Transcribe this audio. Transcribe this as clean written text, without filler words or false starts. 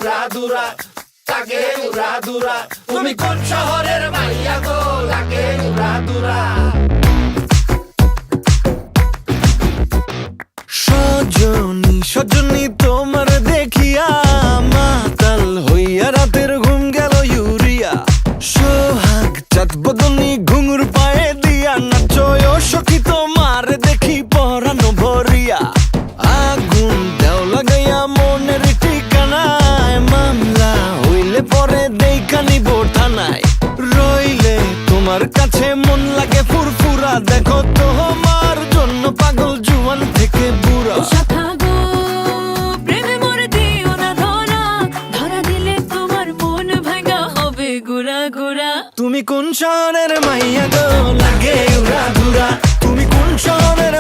উড়াদুরা, লাগে উড়াদুরা। তুমি কোন শহরের মাইয়া গো, লাগে উড়াদুরা। সজনী সজনী তোমার দেখিয়া মাতাল হইয়া রাতের ঘুম গেল ইউরিয়া। সোহাগ চাঁদ বদনী ঘুঙুর পায়ে দিয়া নাচয় সখী তোমার দেখি পরানো ভরিয়া। আগুন দেও লাগাইয়া মনের ঠিকানায়, মামলা হইলে পরে দেইখা নিব থানায়। রইলে তোমার কাছে মন লাগে ফুরফুরা, দেখো তোমার জন্য পাগল জুয়ান থেকে বুড়া। শাখা গো, প্রেমে মরে দিও না ধরা, ধরা দিলে তোমার মন ভাঙা হবে গুড়া গুড়া। তুমি কোন শহরের মাইয়া গো, লাগে উড়াদুরা। তুমি কোন শহরের